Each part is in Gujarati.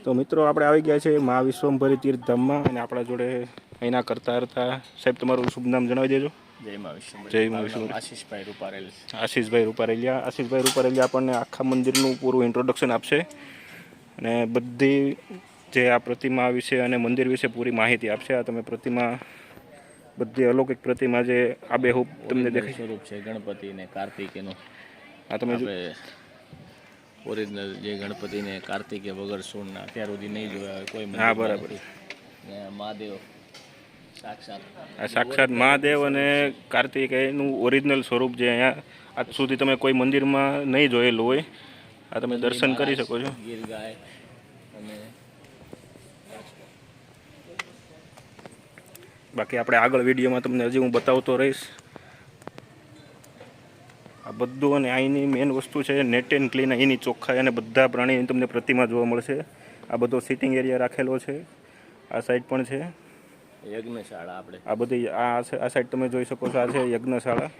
તો મિત્રો આપણે આવી ગયા છે મા વિશ્વંભરી તીર્થધામમાં અને આપણા જોડે અહીંના કરતા હતા. સાહેબ તમારું શુભ નામ જણાવી દેજો. જય મા વિશ્વંભરી. જય મા વિશ્વંભરી. આશીષભાઈ રૂપારેલ. આશીષભાઈ રૂપારેલિયા આપણને આખા મંદિરનું પૂરું ઇન્ટ્રોડક્શન આપશે અને બધી જે આ પ્રતિમા વિશે અને મંદિર વિશે પૂરી માહિતી આપશે. આ તમે પ્રતિમા બધી અલૌકિક પ્રતિમા જે આબેહૂબ તમને દેખાય સ્વરૂપ છે ગણપતિ ને કાર્તિકેયનું. આ તમે ઓરિજિનલ જે ગણપતિ ને કાર્તિકે વગર સૂળના અત્યાર સુધી નહીં જોયા કોઈ. હા બરાબર. ને મહાદેવ સાક્ષાત મહાદેવ અને કાર્તિકેયનું ઓરિજિનલ સ્વરૂપ જે અહીંયા આજ સુધી તમે કોઈ મંદિરમાં નહીં જોયેલું હોય. આ તમે દર્શન કરી શકો છો. ગીર ગાય અને બાકી આપણે આગળ વિડીયોમાં તમને હજી હું બતાવતો રહીશ. આ બધું અને અહીંની મેઇન વસ્તુ છે નેટ એન્ડ ક્લીન. અહીંની ચોખ્ખાઈ અને બધા પ્રાણીની તમને પ્રતિમા જોવા મળશે. આ બધો સિટિંગ એરિયા રાખેલો છે. આ સાઈડ પણ છે યજ્ઞશાળા. આપણે આ બધી આ સાઈડ તમે જોઈ શકો છો. આ છે યજ્ઞશાળા,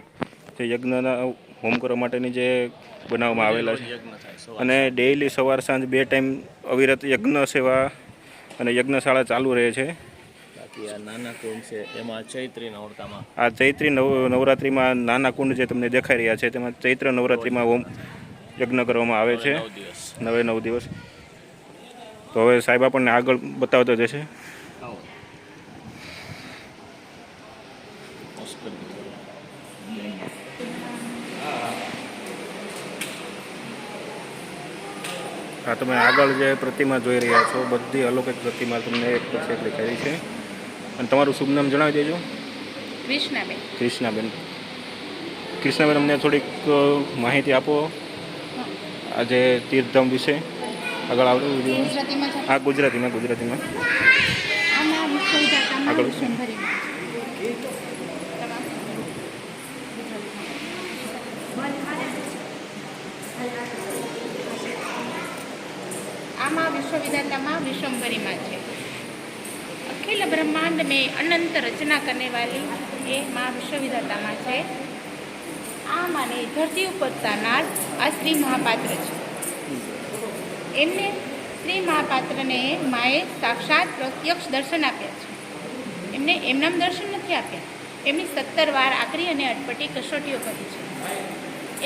જે યજ્ઞના હોમ કરવા માટેની જે બનાવવામાં આવેલા છે. અને ડેઇલી સવાર સાંજ 2 ટાઈમ અવિરત યજ્ઞ સેવા અને યજ્ઞશાળા ચાલુ રહે છે. આ નાના કુંડ છે એમાં ચૈત્રી નવરાત્રિમાં આ ચૈત્રી નવરાત્રિમાં નાના કુંડ જે તમને દેખાઈ રહ્યા છે તેમાં ચૈત્ર નવરાત્રિમાં હોમ યજ્ઞ કરવામાં આવે છે 9 દિવસ. તો હવે સાહેબ આપણને આગળ બતાવતો જશે. હા, તમે આગળ જે પ્રતિમા જોઈ રહ્યા છો બધી અલૌકિક પ્રતિમા તમને એક પછી એક દેખાઈ છે. અને તમારું શુભ નામ જણાવી દેજો. કૃષ્ણાબેન. કૃષ્ણાબેન અમને થોડીક માહિતી આપો આજે તીર્થધામ વિશે. આગળ આવડે હા ગુજરાતીમાં આગળ आमा विश्वविद्यालय माँ विश्वंभरी माँ है। अखिल ब्रह्मांड में अनंत रचना करने वाली ये माँ विश्वविद्यालय माँ है। आ माने धरती पर तानार आ श्री महापात्र है। एमने श्री महापात्र ने माए साक्षात प्रत्यक्ष दर्शन आप्या छे। एमने एमनाम दर्शन नहीं आप्या, एमनी 17 वार आकरी अने अटपटी कसोटीओ करी छे।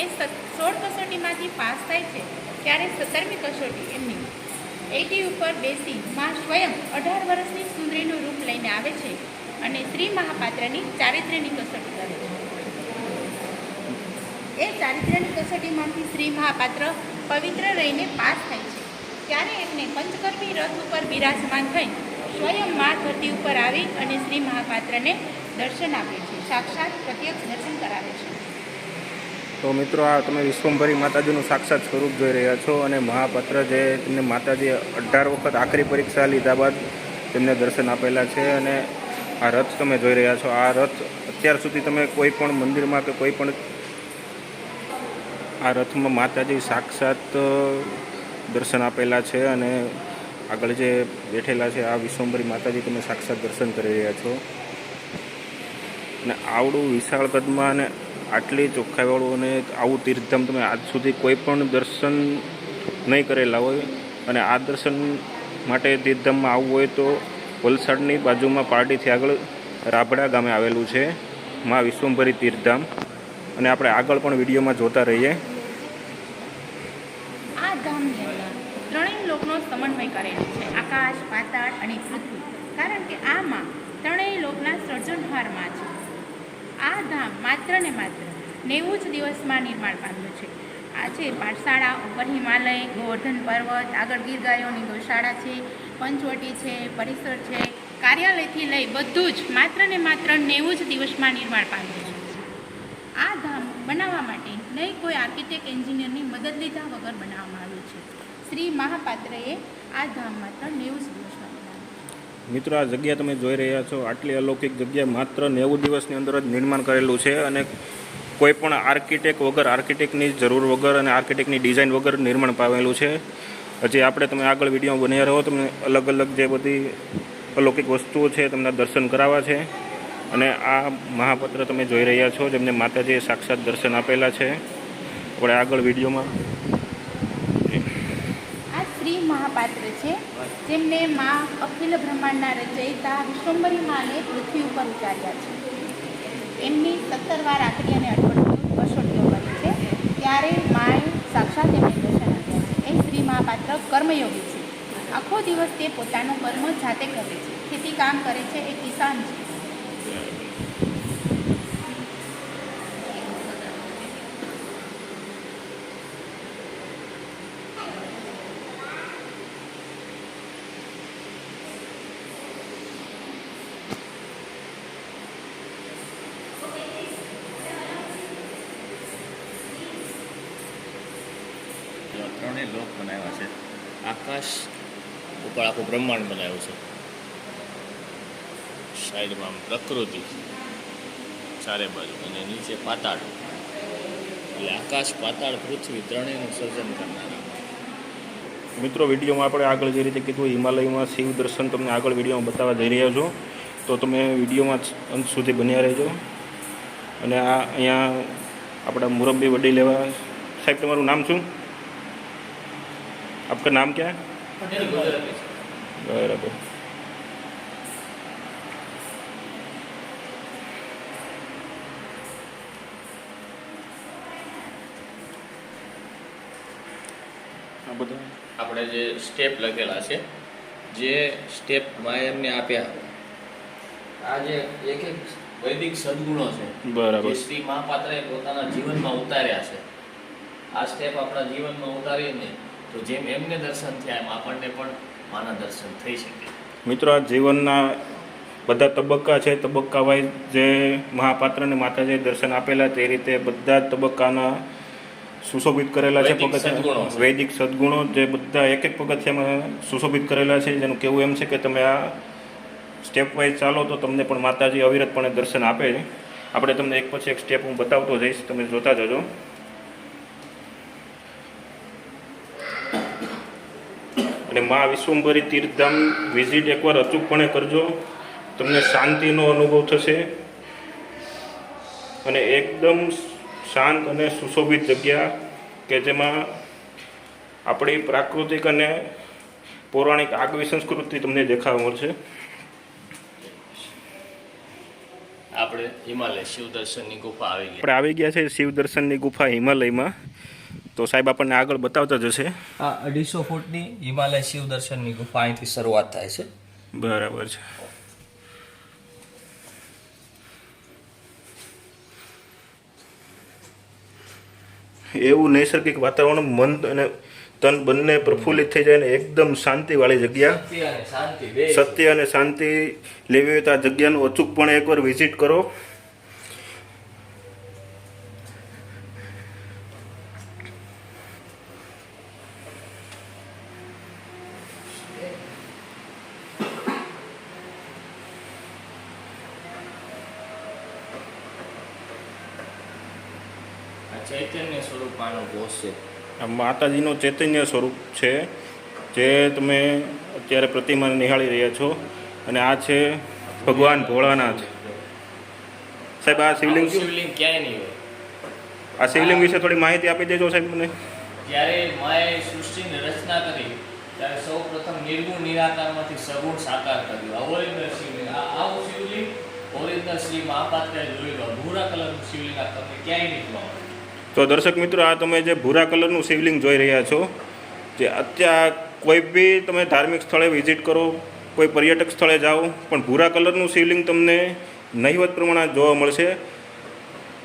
ए 16 कसोटीमांथी पास थाय छे त्यारे 17મી कसोटी एमनी 80 ઉપર બેસી માં સ્વયં 18 વર્ષની સુંદરીનું રૂપ લઈને આવે છે અને શ્રી મહાપાત્રની ચારિત્ર્યની કસોટી કરે છે। એ ચારિત્ર્યની કસોટીમાંથી શ્રી મહાપાત્ર પવિત્ર રહીને પાસ થાય છે ત્યારે એમને પંચકર્મી રથ ઉપર બિરાજમાન થઈ સ્વયં માં ધરતી ઉપર આવી અને શ્રી મહાપાત્રને દર્શન આપે છે, સાક્ષાત પ્રત્યક્ષ દર્શન કરાવે છે। તો મિત્રો આ તમે વિશ્વંભરી માતાજીનું સાક્ષાત સ્વરૂપ જોઈ રહ્યા છો અને મહાપાત્ર જે તેમને માતાજીએ 18 વખત આખરી પરીક્ષા લીધા બાદ તેમને દર્શન આપેલા છે। અને આ રથ તમે જોઈ રહ્યા છો, આ રથ અત્યાર સુધી તમે કોઈ પણ મંદિરમાં કે કોઈ પણ આ રથમાં માતાજી સાક્ષાત દર્શન આપેલા છે અને આગળ જે બેઠેલા છે આ વિશ્વંભરી માતાજી તમે સાક્ષાત દર્શન કરી રહ્યા છો। અને આવડું વિશાળ કદમાં અને આટલી ચોખ્ખાઈવાળું અને આવું તીર્થધામ તમે આજ સુધી કોઈ પણ દર્શન નહીં કરેલા હોય અને આ દર્શન માટે તીર્થધામમાં આવવું હોય તો વલસાડની બાજુમાં પારડીથી આગળ રાભડા ગામે આવેલું છે મા વિશ્વંભરી તીર્થધામ। અને આપણે આગળ પણ વિડીયોમાં જોતા રહીએ। આ ધામની અંદર ત્રણેય લોકનો સમન્વય કરેલો છે, આકાશ, પાતાળ અને પૃથ્વી, કારણ કે આમાં ત્રણેય લોકના સર્જનહારમાં છે। આ ધામ માત્ર ને માત્ર 90 જ દિવસમાં નિર્માણ પામ્યું છે। આ છે પાઠશાળા, ઉપર હિમાલય, ગોવર્ધન પર્વત, આગળ ગીર ગાયોની ગૌશાળા છે, પંચવટી છે, પરિસર છે, કાર્યાલયથી લઈ બધું જ માત્ર ને માત્ર 90 જ દિવસમાં નિર્માણ પામ્યું છે। આ ધામ બનાવવા માટે નહીં કોઈ આર્કિટેક્ટ એન્જિનિયરની મદદ લીધા વગર બનાવવામાં આવ્યું છે। શ્રી મહાપાત્રએ આ ધામ માત્ર 90 જ દિવસમાં બનાવ્યું। મિત્રો આ જગ્યા તમે જોઈ રહ્યા છો, આટલી અલૌકિક જગ્યા માત્ર 90 દિવસની અંદર જ નિર્માણ કરેલું છે અને કોઈ પણ આર્કિટેક્ટ વગર, આર્કિટેક્ટની જરૂર વગર અને આર્કિટેક્ટની ડિઝાઇન વગર નિર્માણ પામેલું છે। હજી આપણે તમે આગળ વિડીયો બન્યા રહો, તમને અલગ અલગ જે બધી અલૌકિક વસ્તુઓ છે તમને દર્શન કરાવવા છે। અને આ મહાપાત્ર તમે જોઈ રહ્યા છો જેમને માતાજીએ સાક્ષાત દર્શન આપેલા છે। આપણે આગળ વિડીયોમાં આ શ્રી શ્રી મહાપાત્ર છે, જેમને મા અખિલ બ્રહ્માંડના રચયિતા વિશ્વંભરી માને પૃથ્વી ઉપર ઉતાર્યા છે. એમની 17 વાર આકરી અને અસોટીઓ કરી છે. ત્યારે માએ સાક્ષાત એમને દર્શન આપ્યા છે. એ શ્રી મહાપાત્ર કર્મયોગી છે. આખો દિવસ તે પોતાનું કર્મ જાતે કરે છે. ખેતી કામ કરે છે. એ કિસાન છે. ત્રણેય લોક બનાવ્યા છે. આકાશ ઉપર આખું બ્રહ્માંડ બનાવ્યું છે. સાઈડમાં પ્રકૃતિ ચારે બાજુ અને નીચે પાતાળ. એટલે આકાશ, પાતાળ, પૃથ્વી ત્રણેયનું સર્જન કરનારા. મિત્રો, વિડીયોમાં આપણે આગળ જે રીતે કીધું હિમાલયમાં શિવ દર્શન તમને આગળ વિડીયોમાં બતાવવા જઈ રહ્યા છો, તો તમે વિડીયોમાં અંત સુધી બન્યા રહેજો. અને આ અહીંયા આપણા મુરબ્બી વડી લેવા સાહેબ, તમારું નામ શું? આપકા નામ ક્યાં હે? બરાબર. આ બધા આપણે જે સ્ટેપ લખેલા છે, જે સ્ટેપ માએ એમને આપ્યા, આ જે એક એક વૈદિક સદગુણો છે બરાબર. જે શ્રી મહાપાત્રએ પોતાના જીવનમાં ઉતાર્યા છે. આ સ્ટેપ આપણા જીવનમાં ઉતારીને તો જેમ એમને દર્શન થયા એમ આપણને પણ માના દર્શન થઈ શકે. મિત્રો, આ જીવનના બધા તબક્કા છે. તબક્કા વાઇઝ જે મહાપાત્રને માતાજીએ દર્શન આપેલા તે રીતે બધા જ તબક્કાના સુશોભિત કરેલા છે. વૈદિક સદગુણો જે બધા એક એક પગથિયામાં સુશોભિત કરેલા છે. જેનું કહેવું એમ છે કે તમે આ સ્ટેપ વાઇઝ ચાલો તો તમને પણ માતાજી અવિરતપણે દર્શન આપે છે. આપણે તમને એક પછી એક સ્ટેપ હું બતાવતો જઈશ, તમે જોતા જજો. અને મા વિશ્વંભરી તીર્થધામ વિઝિટ એકવાર અચૂકપણે કરજો. તમને શાંતિનો અનુભવ થશે અને એકદમ શાંત અને સુશોભિત જગ્યા કે જેમાં આપણી પ્રાકૃતિક અને પૌરાણિક આગવી સંસ્કૃતિ તમને દેખાવા મળશે. આપણે હિમાલય શિવ દર્શનની ગુફા આવી ગયા. આપણે આવી ગયા છે શિવ દર્શનની ગુફા હિમાલયમાં. તો સાહેબ આપણને આગળ બતાવતા જશે. આ 250 ફૂટની હિમાલય શિવ દર્શનની ગુફા અહીંથી શરૂઆત થાય છે. બરાબર છે. એવું નૈસર્ગિક વાતાવરણ, મન અને તન બંને પ્રફુલ્લિત થઈ જાય ને એકદમ શાંતિવાળી જગ્યા. સત્ય અને શાંતિ લેવી હોય તો આ જગ્યાનું અચૂકપણે એકવાર વિઝિટ કરો. ચૈતન્ય સ્વરૂપાનો ઘોષ છે. આ માતાજીનું ચૈતન્ય સ્વરૂપ છે જે તમે અત્યારે પ્રતિમાને નિહાળી રહ્યા છો. અને આ છે ભગવાન ભોળાનાથ. સાહેબ, આ શિવલિંગ ક્યાંય નહીં હોય. આ શિવલિંગ વિશે થોડી માહિતી આપી દેજો સાહેબ મને. જ્યારે માએ સૃષ્ટિની રચના કરી ત્યારે સૌ પ્રથમ નિર્ગુણ નિરાકારમાંથી સગુણ સાકાર કર્યું. ઓરિજિનલ શિવલિંગ, આવું શિવલિંગ ઓરિજિનલ શ્રી મહાપાત્રએ જોઈ લો. ભૂરા કલરનું શિવલિંગ આ તમને ક્યાંય નહીં જોવા મળે. તો દર્શક મિત્રો, આ તમે જે ભૂરા કલરનું શિવલિંગ જોઈ રહ્યા છો, જે અત્યારે કોઈ બી તમે ધાર્મિક સ્થળે વિઝિટ કરો, કોઈ પર્યટક સ્થળે જાઓ, પણ ભૂરા કલરનું શિવલિંગ તમને નહિવત પ્રમાણે જોવા મળશે.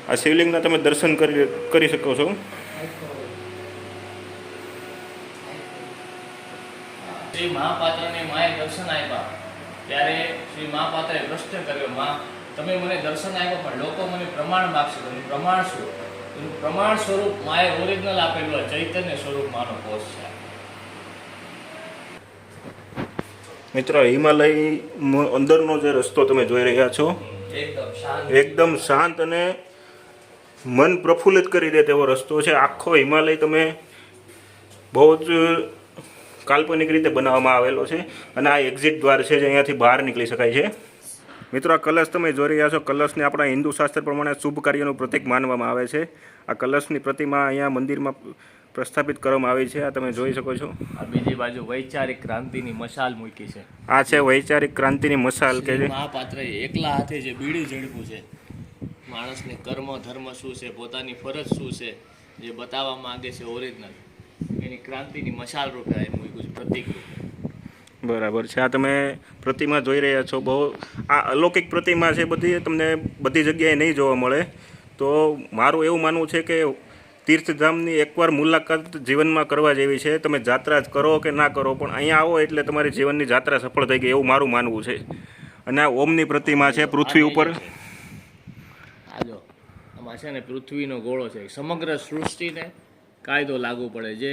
આ શિવલિંગના તમે દર્શન કરી શકો છો. શ્રી મહાપાત્રને માએ દર્શન આપ્યા ત્યારે શ્રી મહાપાત્રએ પ્રશ્ન કર્યો, માં તમે મને દર્શન આપ્યા પણ લોકો મને પ્રમાણ માગશે, તમે પ્રમાણ શું? પ્રમાણ સ્વરૂપ માએ ઓરિજિનલ આપેલું ચૈતન્ય સ્વરૂપ માનો કોષ છે. મિત્રો, હિમાલય અંદરનો જે રસ્તો તમે જોઈ રહ્યા છો, એકદમ શાંત અને મન પ્રફુલ્લિત કરી દે તેવો રસ્તો છે. આખો હિમાલય તમે બહુ જ કાલ્પનિક રીતે બનાવવામાં આવેલો છે. અને આ એક્ઝિટ દ્વાર છે જે અહીંયાથી બહાર નીકળી શકાય છે. મિત્રો, આ કલશ તમે જોઈ રહ્યા છો. કલશને આપણા હિન્દુ શાસ્ત્ર પ્રમાણે શુભ કાર્યનું પ્રતીક માનવામાં આવે છે. આ કલશની પ્રતિમા અહીંયા મંદિરમાં પ્રસ્થાપિત કરવામાં આવી છે. આ તમે જોઈ શકો છો. આ બીજી બાજુ વૈચારિક ક્રાંતિની મશાલ મૂકી છે. આ છે વૈચારિક ક્રાંતિની મશાલ કે જે મહાપાત્રએ એકલા હાથે જે બીડું ઝડપ્યું છે, માણસને કર્મ ધર્મ શું છે, પોતાની ફરજ શું છે, જે બતાવવા માંગે છે ઓરિજિનલ, એની ક્રાંતિની મશાલ રૂપે આ મૂક્યું છે, પ્રતિક રૂપે. બરાબર છે. આ તમે પ્રતિમા જોઈ રહ્યા છો. બહુ આ અલૌકિક પ્રતિમા છે. બધી તમને બધી જગ્યાએ નહીં જોવા મળે. તો મારું એવું માનવું છે કે તીર્થધામની એકવાર મુલાકાત જીવનમાં કરવા જેવી છે. તમે જાત્રા જ કરો કે ના કરો, પણ અહીંયા આવો એટલે તમારી જીવનની જાત્રા સફળ થઈ ગઈ એવું મારું માનવું છે. અને આ ઓમની પ્રતિમા છે પૃથ્વી ઉપર. આ જો આમાં છે ને પૃથ્વીનો ગોળો છે. સમગ્ર સૃષ્ટિને કાયદો લાગુ પડે. જે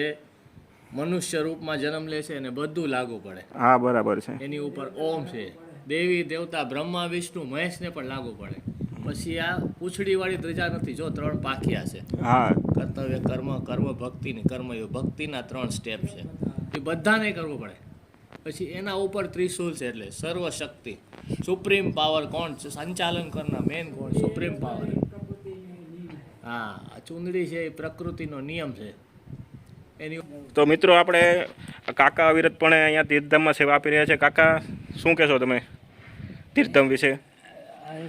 મનુષ્ય રૂપમાં જન્મ લે છે એને બધું લાગુ પડે. હા બરાબર છે. એની ઉપર ઓમ છે. દેવી દેવતા બ્રહ્મા વિષ્ણુ મહેશને પણ લાગુ પડે. પછી આ પૂંછડીવાળી ધ્વજા નથી, જો 3 પાખિયા છે. હા, કર્તવ્ય કર્મ, કર્મ ભક્તિ ને કર્મયોગ, ભક્તિના 3 સ્ટેપ છે. એ બધાને કરવું પડે. પછી એના ઉપર ત્રિશૂલ છે, એટલે સર્વશક્તિ, સુપ્રીમ પાવર કોણ છે, સંચાલન કરનાર મેન કોણ, સુપ્રીમ પાવર. હા, આ ચુંદડી છે એ પ્રકૃતિનો નિયમ છે. એની તો મિત્રો આપણે કાકા અવિરતપણે અહીંયા તીર્થધામમાં સેવા આપી રહ્યા છે. કાકા શું કહેશો તમે તીર્થધામ વિશે?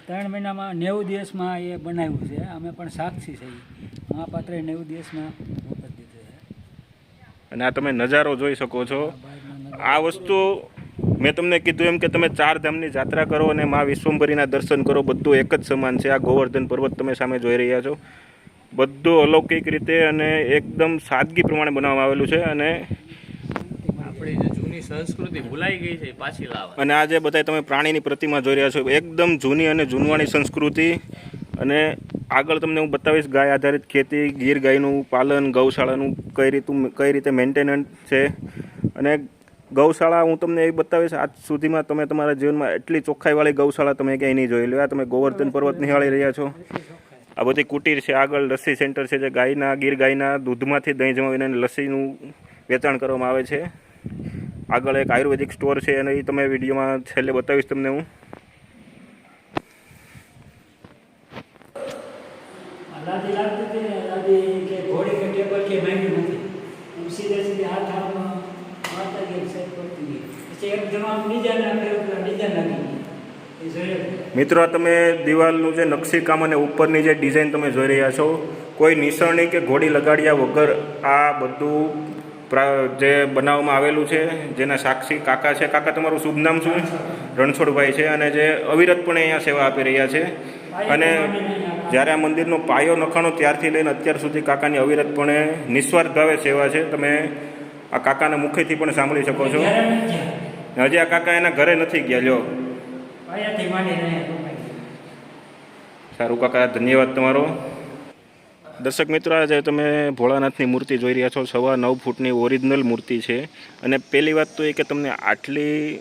3 મહિનામાં 90 દિવસમાં એ બનાવ્યું છે. અમે પણ સાક્ષી છે. મહાપાત્રએ 90 દિવસમાં મોકલી દીધું છે. અને આ તમે નજારો જોઈ શકો છો. આ વસ્તુ મેં તમને કીધું એમ કે તમે 4 ધામની જાત્રા કરો અને મા વિશ્વંભરીના દર્શન કરો, બધું એક જ સમાન છે. આ ગોવર્ધન પર્વત તમે સામે જોઈ રહ્યા છો. બધું અલૌકિક રીતે અને એકદમ સાદગી પ્રમાણે બનાવવામાં આવેલું છે. અને આપણી જે જૂની સંસ્કૃતિ ભૂલાઈ ગઈ છે એ પાછી લાવવા. અને આ જે બધા તમે પ્રાણીની પ્રતિમા જોઈ રહ્યા છો, એકદમ જૂની અને જૂનવાણી સંસ્કૃતિ. અને આગળ તમને હું બતાવીશ ગાય આધારિત ખેતી, ગીર ગાયનું પાલન, ગૌશાળાનું કઈ રીતે મેન્ટેનન્સ છે. અને ગૌશાળા હું તમને એ બતાવીશ. આજ સુધીમાં તમે તમારા જીવનમાં એટલી ચોખ્ખાઈવાળી ગૌશાળા તમે ક્યાંય નહીં જોઈ લો. આ તમે ગોવર્ધન પર્વત નિહાળી રહ્યા છો. આ બધી કુટીર છે. આગળ લસ્સી સેન્ટર છે, જે ગાયના ગીર ગાયના દૂધમાંથી દહીં જમાવીને લસ્સીનું વેચાણ કરવામાં આવે છે. આગળ એક આયુર્વેદિક સ્ટોર છે, અને એ તમે વિડીયોમાં છેલ્લે બતાવીશ તમને હું. દાદી લાગતી હતી ને, દાદી કે ઘોડી કે ટેબલ કે માંગ્યું નથી. એમ સીધે સીધે હાથ હાથમાં મારતા ગઈ, સાઈડ પડતી ગઈ. પછી એક જમાનો બીજા નાખી ગઈ. એ જોયું મિત્રો, આ તમે દિવાલનું જે નકશીકામ અને ઉપરની જે ડિઝાઇન તમે જોઈ રહ્યા છો, કોઈ નિસરણી કે ઘોડી લગાડ્યા વગર આ બધું જે બનાવવામાં આવેલું છે, જેના સાક્ષી કાકા છે. કાકા, તમારું શુભ નામ શું? રણછોડભાઈ છે. અને જે અવિરતપણે અહીંયા સેવા આપી રહ્યા છે. અને જ્યારે આ મંદિરનો પાયો નખાણો ત્યારથી લઈને અત્યાર સુધી કાકાની અવિરતપણે નિસ્વાર્થ ભાવે સેવા છે. તમે આ કાકાના મુખેથી પણ સાંભળી શકો છો. હજી આ કાકા એના ઘરે નથી ગયા. લ્યો, સારું કાકા, ધન્યવાદ તમારો. દર્શક મિત્રો, આજે તમે ભોળાનાથની મૂર્તિ જોઈ રહ્યા છો. 9.25 ફૂટની ઓરિજિનલ મૂર્તિ છે. અને પહેલી વાત તો એ કે તમને આટલી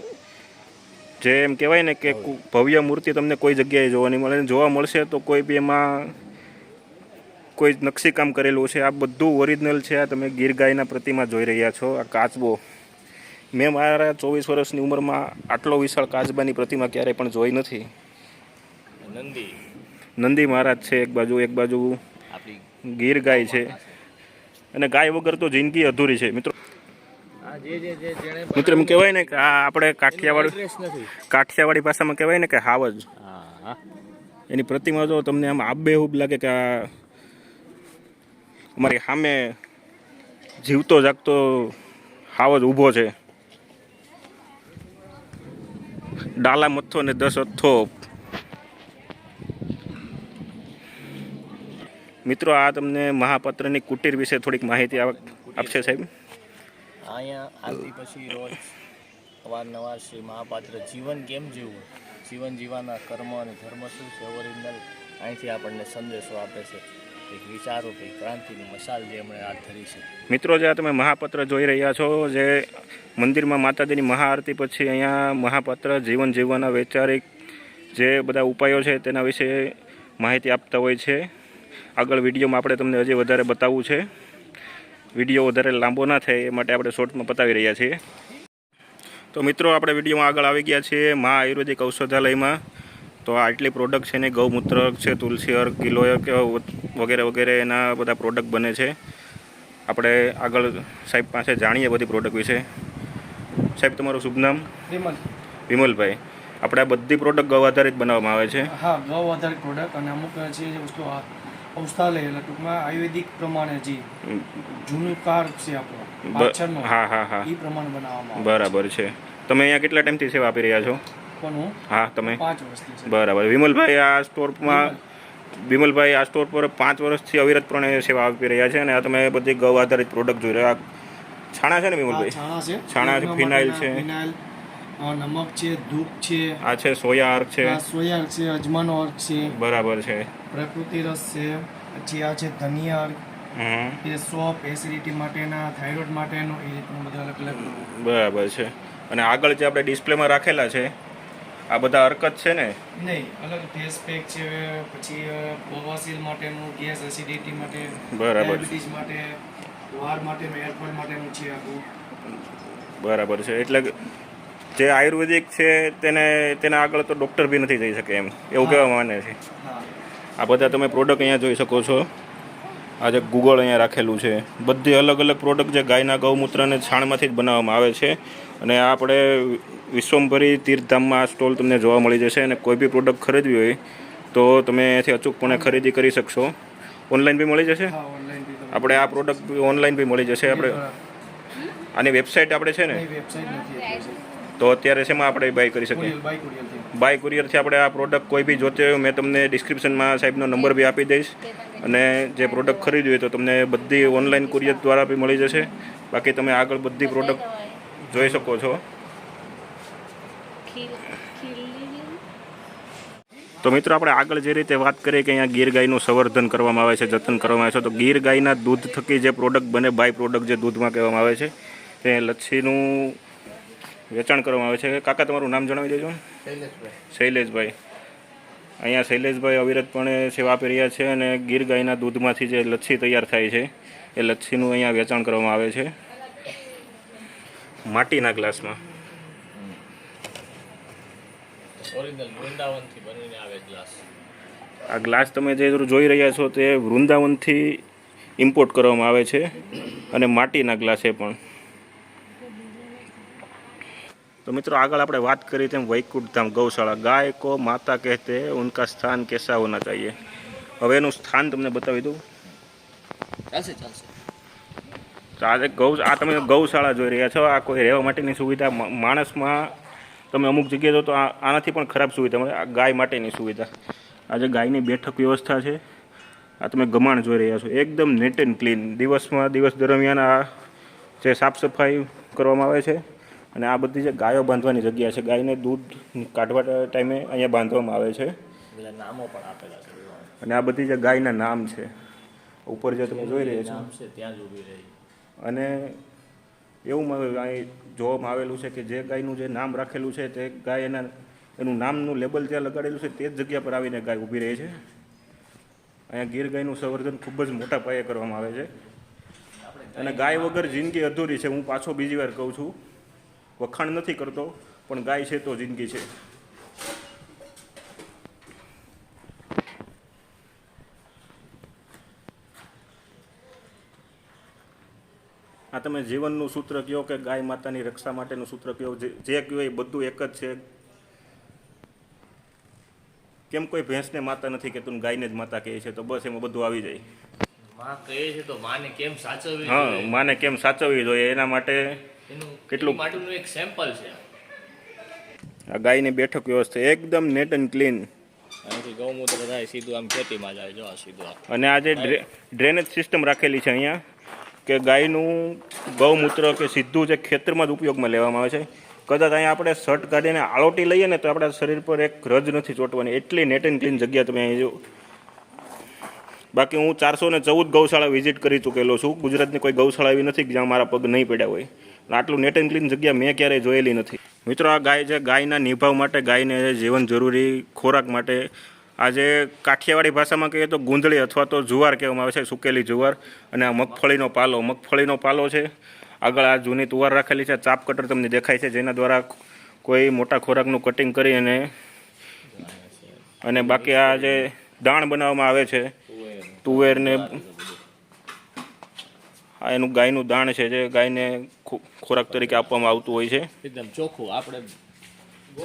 જે એમ કહેવાય ને કે ભવ્ય મૂર્તિ તમને કોઈ જગ્યાએ જોવા નહીં મળે. જોવા મળશે તો કોઈ બી એમાં કોઈ નકશીકામ કરેલું છે. આ બધું ઓરિજિનલ છે. આ તમે ગીર ગાયના પ્રતિમા જોઈ રહ્યા છો. આ કાચબો, મેં મારા 24 વર્ષની ઉંમરમાં આટલો વિશાળ કાચબાની પ્રતિમા ક્યારેય પણ જોઈ નથી. નંદી મહારાજ છે એક બાજુ આપણી ગીર ગાય છે. અને ગાય વગર તો જિંદગી અધૂરી છે. મિત્રો એમ કહેવાય ને કે આ આપણે કાઠિયાવાડી ભાષામાં કહેવાય ને કે હાવજ. એની પ્રતિમા જો તમને આમ આબેહૂબ લાગે કે આ અમારી સામે જીવતો જાગતો હાવજ ઊભો છે. ડાલા મથ્થો ને 10 અથ્થો. મિત્રો, આ તમને મહાપાત્રની કુટીર વિશે થોડીક માહિતી આપશે સાહેબ? અહીંયા આરતી પછી રોજ અવારનવાર શ્રી મહાપાત્ર જીવન કેમ જીવવું, જીવન જીવવાના કર્મ અને ધર્મ શું છે, ઓરિજિનલ અહીંથી આપણને સંદેશો આપે છે. એક વિચારો કે ક્રાંતિની મશાલ જે એમણે હાથ ધરી છે. મિત્રો, જે તમે મહાપાત્ર જોઈ રહ્યા છો, જે મંદિરમાં માતાજીની મહાઆરતી પછી અહીંયા મહાપાત્ર જીવન જીવવાના વૈચારિક જે બધા ઉપાયો છે તેના વિશે માહિતી આપતા હોય છે. આગળ વિડીયોમાં આપણે તમને હજી વધારે બતાવવું છે. વિડીયો વધારે લાંબો ના થાય એ માટે આપણે શોર્ટમાં બતાવી રહ્યા છીએ. તો મિત્રો, આપણે વિડીયોમાં આગળ આવી ગયા છીએ મહા આયુર્વેદિક ઔષધાલયમાં. તો આટલી પ્રોડક્ટ છે ને ગૌમૂત્ર છે, તુલસી અર્ક, ગિલોય કે વગેરે વગેરે એના બધા પ્રોડક્ટ બને છે. આપણે આગળ સાહેબ પાસે જાણીએ બધી પ્રોડક્ટ વિશે. સાહેબ તમારું શુભ નામ? વિમલ. વિમલભાઈ, આપણે આ બધી પ્રોડક્ટ ગૌ આધારિત બનાવવામાં આવે છે. હા, ગૌ આધારિત પ્રોડક્ટ અને અમુક છે જે વસ્તુ ઔષધાલય એટલે ટૂંકમાં આયુર્વેદિક પ્રમાણે જે જૂનું કાર છે આપણો પાછળનો હા હા હા એ પ્રમાણે બનાવવામાં આવે બરાબર છે. તમે અહીંયા કેટલા ટાઈમથી સેવા આપી રહ્યા છો? પણ હું હા તમે 5 વર્ષથી છે. બરાબર. વિમલભાઈ આ સ્ટોર પર 5 વર્ષથી અવિરતપણે સેવા આપી રહ્યા છે અને આ તમે બધી ગૌ આધારિત પ્રોડક્ટ જોઈ રહ્યા. છાણા છે ને વિમલભાઈ? છાણા છે, ફિનાઇલ છે, નમક છે, ધૂપ છે, આ છે સોયા અર્ક છે, સોયા અર્ક છે, અજમાનો અર્ક છે, બરાબર છે, પ્રકૃતિ રસ છે, પછી આ છે ધનિયા અર્ક, એ સોપ એસિડિટી માટેના, થાઇરોઇડ માટેનો, એ રીતનું બધા અલગ અલગ બરાબર છે. અને આગળ જે આપણે ડિસ્પ્લેમાં રાખેલા છે આ બધા અર્ક જ છે ને? નહીં, અલગ ફેસ પેક છે, પછી બવાસીર માટેનું, ગેસ એસિડિટી માટે, બરાબર, ડાયાબિટીસ માટે, વાર માટેનું, એરફોલ માટેનું છે આખું. બરાબર છે. એટલે જે આયુર્વેદિક છે તેના આગળ તો ડૉક્ટર બી નથી જઈ શકે એમ એવું કહેવા માને છે. હા, આ બધા તમે પ્રોડક્ટ અહીંયા જોઈ શકો છો. આ જે ગૂગળ અહીંયા રાખેલું છે, બધી અલગ અલગ પ્રોડક્ટ જે ગાયના ગૌમૂત્ર અને છાણમાંથી જ બનાવવામાં આવે છે. અને આ આપણે વિશ્વંભરી તીર્થધામમાં આ સ્ટોલ તમને જોવા મળી જશે. અને કોઈ બી પ્રોડક્ટ ખરીદવી હોય તો તમે અહીંયાથી અચૂકપણે ખરીદી કરી શકશો. ઓનલાઈન બી મળી જશે. હા, ઓનલાઈન બી તમે આપણે આ પ્રોડક્ટ ઓનલાઈન બી મળી જશે. આપણે આની વેબસાઇટ આપણે છે ને, વેબસાઇટ નથી એટલે તો અત્યારે શેમાં આપણે બાય કરી શકીએ? બાય કુરિયરથી આપણે આ પ્રોડક્ટ કોઈ બી જોતી હોય મેં તમને ડિસ્ક્રિપ્શનમાં સાહેબનો નંબર બી આપી દઈશ. અને જે પ્રોડક્ટ ખરીદવી હોય તો તમને બધી ઓનલાઈન કુરિયર દ્વારા બી મળી જશે. બાકી તમે આગળ બધી પ્રોડક્ટ જોઈ શકો છો. તો મિત્રો આપણે આગળ જે રીતે વાત કરીએ કે અહીંયા ગીર ગાયનું સંવર્ધન કરવામાં આવે છે, જતન કરવામાં આવે છે, તો ગીર ગાયના દૂધ થકી જે પ્રોડક્ટ બને, બાય પ્રોડક્ટ જે દૂધમાં કહેવામાં આવે છે, તે લચ્છીનું વેચાણ કરવામાં આવે છે. કાકા તમારું નામ જણાવી દેજો. શૈલેષભાઈ. અહીંયા શૈલેષભાઈ અવિરતપણે સેવા આપી રહ્યા છે અને ગીર ગાયના દૂધમાંથી જે લચ્છી તૈયાર થાય છે એ લચ્છીનું અહીંયા વેચાણ કરવામાં આવે છે માટીના ગ્લાસમાં. ઓરિજિનલ વૃંદાવનથી બનીને આવે ગ્લાસ. આ ગ્લાસ તમે જે જોઈ રહ્યા છો તે વૃંદાવનથી ઇમ્પોર્ટ કરવામાં આવે છે અને માટીના ગ્લાસ એ પણ. તો મિત્રો આગળ આપણે વાત કરી તેમ વૈકુંઠ ધામ ગૌશાળા, ગાય કો માતા કહેતે ઉનકા સ્થાન કેસા હોના ચાહીએ. હવે એનું સ્થાન તમને બતાવી દઉં. ચાલશે. તો આ તમે ગૌશાળા જોઈ રહ્યા છો. આ કોઈ રહેવા માટેની સુવિધા માણસમાં તમે અમુક જગ્યાએ જો તો આનાથી પણ ખરાબ સુવિધા મળે. આ ગાય માટેની સુવિધા. આ જે ગાયની બેઠક વ્યવસ્થા છે, આ તમે ગમાણ જોઈ રહ્યા છો, એકદમ નેટ એન્ડ ક્લીન. દિવસ દરમિયાન આ જે સાફ સફાઈ કરવામાં આવે છે. અને આ બધી જે ગાયો બાંધવાની જગ્યા છે, ગાયને દૂધ કાઢવા ટાઈમે અહીંયા બાંધવામાં આવે છે. નામો પણ આપેલા છે. અને આ બધી જે ગાયના નામ છે ઉપર જે તમે જોઈ રહ્યા છો, ત્યાં જ ઊભી રહી. અને એવું અહીં જોવામાં આવેલું છે કે જે ગાયનું જે નામ રાખેલું છે તે ગાય એનું નામનું લેબલ જ્યાં લગાડેલું છે તે જ જગ્યા પર આવીને ગાય ઊભી રહે છે. અહીંયા ગીર ગાયનું સંવર્ધન ખૂબ જ મોટા પાયે કરવામાં આવે છે. અને ગાય વગર જિંદગી અધૂરી છે. હું પાછો બીજી વાર કહું છું, વખાણ નથી કરતો, પણ ગાય છે તો જિંદગી છે. આ તમે જીવનનું સૂત્ર કહો કે ગાય માતાની રક્ષા માટેનું સૂત્ર કહો, જે કહો એ બધું એક જ છે. કેમ કોઈ ભેંસને માતા નથી કહેતું, ગાયને જ માતા કહે છે, તો બસ એમાં બધું આવી જાય. માં કહે છે તો માને કેમ સાચવવી? હા, માને કેમ સાચવવી જોઈએ એના માટે કેટલું માટેનું એક સેમ્પલ છે. આ ગાયની બેઠક વ્યવસ્થા એકદમ નેટ એન્ડ ક્લીન. અહીંથી ગૌમૂત્ર થાય સીધું આમ ખેતીમાં જાય. જો આ સીધું. અને આ જે ડ્રેનેજ સિસ્ટમ રાખેલી છે અહીંયા કે ગાયનું ગૌમૂત્ર કે સીધું જે ખેતરમાં જ ઉપયોગમાં લેવામાં આવે છે. કદાચ અહીંયા આપણે શર્ટ કાઢીને આળોટી લઈએ ને તો આપણા શરીર પર એક રજ નથી ચોંટવાની, એટલી નેટ એન્ડ ક્લીન જગ્યા તમે અહીં જો. બાકી હું 414 ગૌશાળા વિઝિટ કરી ચૂકેલો છું. ગુજરાતની કોઈ ગૌશાળા એવી નથી જ્યાં મારા પગ નહીં પડ્યા હોય. આટલું નેટ એન્ડ ક્લીન જગ્યા મેં ક્યારેય જોયેલી નથી. મિત્રો આ ગાય છે, ગાયના નિભાવ માટે, ગાયને જીવન જરૂરી ખોરાક માટે આજે કાઠિયાવાડી ભાષામાં કહીએ તો ગુંદળી અથવા તો જુવાર કહેવામાં આવે છે, સૂકેલી જુવાર. અને આ મગફળીનો પાલો છે. આગળ આ જૂની તુવાર રાખેલી છે, ચાપ કટર તમને દેખાય છે, જેના દ્વારા કોઈ મોટા ખોરાકનું કટિંગ કરી અને બાકી આ જે દાણ બનાવવામાં આવે છે તુવેરને, આ એનું ગાયનું દાણ છે જે ગાયને ખોરાક તરીકે આપવામાં આવતું હોય છે. એકદમ ચોખ્ખું, આપણે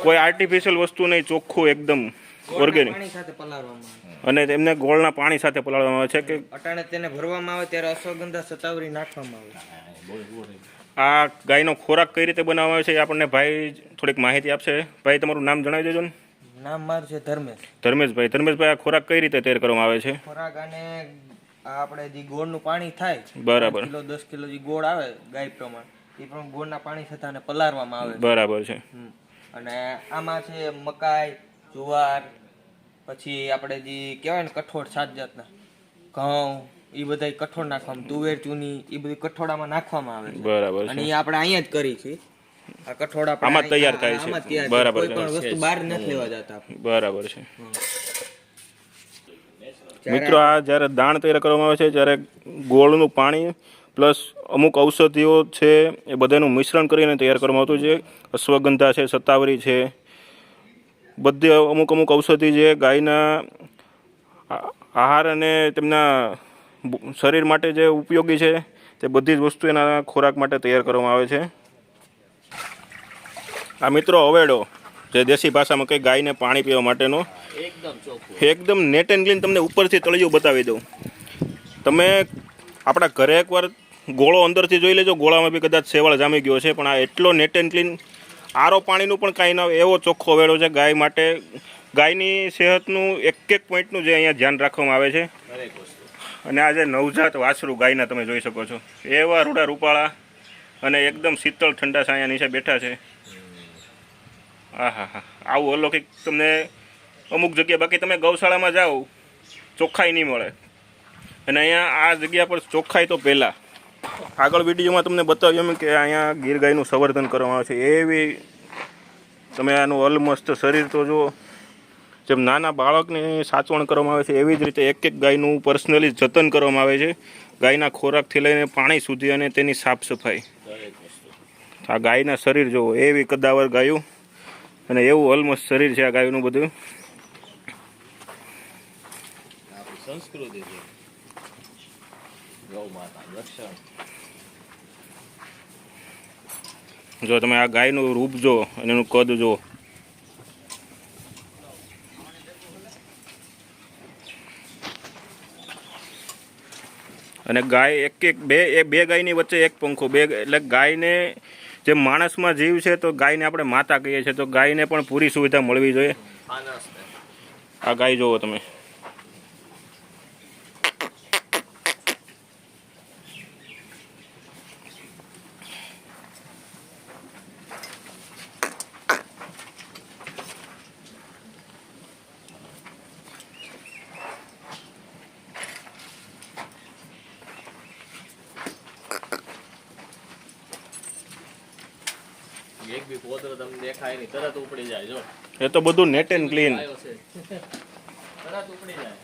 કોઈ આર્ટિફિશિયલ વસ્તુ નહીં, ચોખ્ખું એકદમ ઓર્ગેનિક. પાણી સાથે પલાળવામાં આવે. અને તેમને ગોળના પાણી સાથે પલાળવામાં આવે છે કે અટાણે તેને ભરવામાં આવે ત્યારે અશ્વગંધા સતાવરી નાખવામાં આવે. આ ગાયનો ખોરાક કઈ રીતે બનાવવામાં આવે છે એ આપણને ભાઈ થોડીક માહિતી આપશે. ભાઈ તમારું નામ જણાવી દેજો ને. નામ મારું છે ધર્મેશ. ધર્મેશભાઈ, આ ખોરાક કઈ રીતે તૈયાર કરવામાં આવે છે? ખોરાક અને આ આપણે જે ગોળનું પાણી થાય, બરાબર. 5 કિલો 10 કિલો જે ગોળ આવે ગાય પ્રમાણ, એ પ્રમાણે ગોળના પાણી સાથે આને પલાળવામાં આવે. બરાબર છે. અને આમાં છે મકાઈ, જુવાર, પછી આપણે જે કહેવાય ને કઠોળ, 7 જાતના ઘઉં, એ બધા કઠોળ નાખવામાં, તુવેર, ચૂની, એ બધી કઠોળામાં નાખવામાં આવે છે. બરાબર અને છે. એ આપણે અહીંયા જ કરી છે. આ કઠોળ આપણે આમાં જ તૈયાર થાય છે. આમાં જ તૈયાર છે. બરાબર કોઈ પણ વસ્તુ બહાર નથી લેવા જતા આપણે. બરાબર છે. મિત્રો, આ જ્યારે દાણ તૈયાર કરવામાં આવે છે ત્યારે ગોળનું પાણી પ્લસ અમુક ઔષધિઓ છે એ બધાનું મિશ્રણ કરીને તૈયાર કરવામાં આવતું છે. અશ્વગંધા છે, સતાવરી છે, બધી અમુક ઔષધિ જે ગાયના આહાર અને તેમના શરીર માટે જે ઉપયોગી છે તે બધી જ વસ્તુ એના ખોરાક માટે તૈયાર કરવામાં આવે છે. આ મિત્રો અવેડો, જે દેશી ભાષામાં કંઈ ગાયને પાણી પીવા માટેનો, એકદમ ચોખ્ખું, એકદમ નેટ એન્ડ ક્લીન. તમને ઉપરથી તળિયું બતાવી દઉં. તમે આપણા ઘરે એકવાર ગોળો અંદરથી જોઈ લેજો, ગોળામાં બી કદાચ સેવાળ જામી ગયો છે, પણ આ એટલો નેટ એન્ડ ક્લીન, આરો પાણીનું પણ કાંઈ ન, એવો ચોખ્ખો વેળો છે ગાય માટે. ગાયની સેહતનું એક પોઈન્ટનું જે અહીંયા ધ્યાન રાખવામાં આવે છે. દરેક વસ્તુ. અને આ જે નવજાત વાછરું ગાયના તમે જોઈ શકો છો, એવા રૂડા રૂપાળા અને એકદમ શીતળ ઠંડા છાયા નીચે બેઠા છે. હા, આવું અલૌકિક તમને અમુક જગ્યાએ, બાકી તમે ગૌશાળામાં જાઓ ચોખ્ખાઈ નહીં મળે, અને અહીંયા આ જગ્યા પર ચોખ્ખાઈ તો પહેલાં. આગળ વિડીયોમાં તમને બતાવ્યું એમ કે અહીંયા ગીર ગાયનું સંવર્ધન કરવામાં આવે છે. એવી તમે આનું અલમસ્ત શરીર તો જુઓ, જેમ નાના બાળકની સાચવણ કરવામાં આવે છે એવી જ રીતે એક ગાયનું પર્સનલી જતન કરવામાં આવે છે. ગાયના ખોરાકથી લઈને પાણી સુધી અને તેની સાફ સફાઈ. આ ગાયના શરીર જુઓ, એવી કદાવર ગાયું અને એવું ઓલમોસ્ટ શરીર છે આ ગાયનું બધું. આપણી સંસ્કૃતિ છે ગૌ માતા રક્ષણ. જો તમે આ ગાયનું રૂપ જો અને એનું કદ જો, અને ગાય બે ગાયની વચ્ચે એક પંખો, એટલે ગાયને જે માણસમાં જીવ છે તો ગાયને આપણે માતા કહીએ છીએ, તો ગાયને પણ પૂરી સુવિધા મળવી જોઈએ. આ ગાય જોવો તમે. એક બી પોદરો તમને દેખાય નહીં, તરત ઉપડી જાય. જો એ તો બધું નેટ એન્ડ ક્લીન. આવ્યો છે, તરત ઉપડી જાય.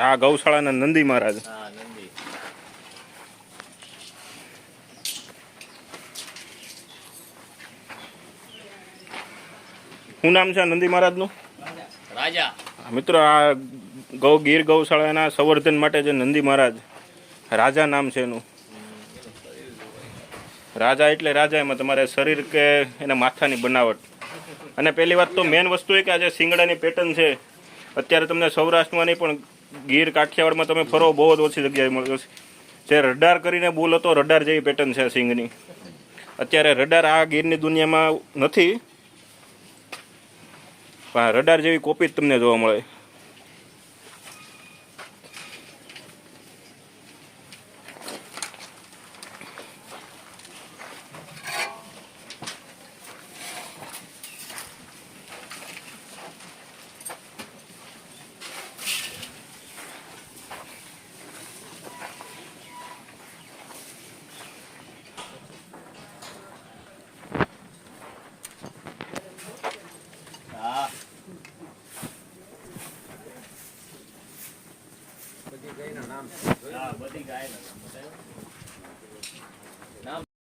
આ ગૌશાળાના નંદી મહારાજ. હા, નંદી. શું નામ છે આ નંદી મહારાજનું? રાજા. મિત્રો, આ ગીર ગૌશાળાના સંવર્ધન માટે જે નંદી મહારાજ, રાજા નામ છે એનું. રાજા એટલે રાજા, એમાં તમારે શરીર કે એના માથાની બનાવટ. અને પહેલી વાત તો મેન વસ્તુ એ કે આ જે શિંગડાની પેટર્ન છે, અત્યારે તમને સૌરાષ્ટ્રમાં નહીં પણ ગીર કાઠિયાવાડમાં તમે ફરો, બહુ જ ઓછી જગ્યાએ મળે છે. જે રડાર કરીને બોલો તો રડાર જેવી પેટર્ન છે સિંગની. અત્યારે રડાર આ ગીરની દુનિયામાં નથી, પણ રડાર જેવી કોપી જ તમને જોવા મળે. હા, બધી ગાયના નામ બતાવ્યું.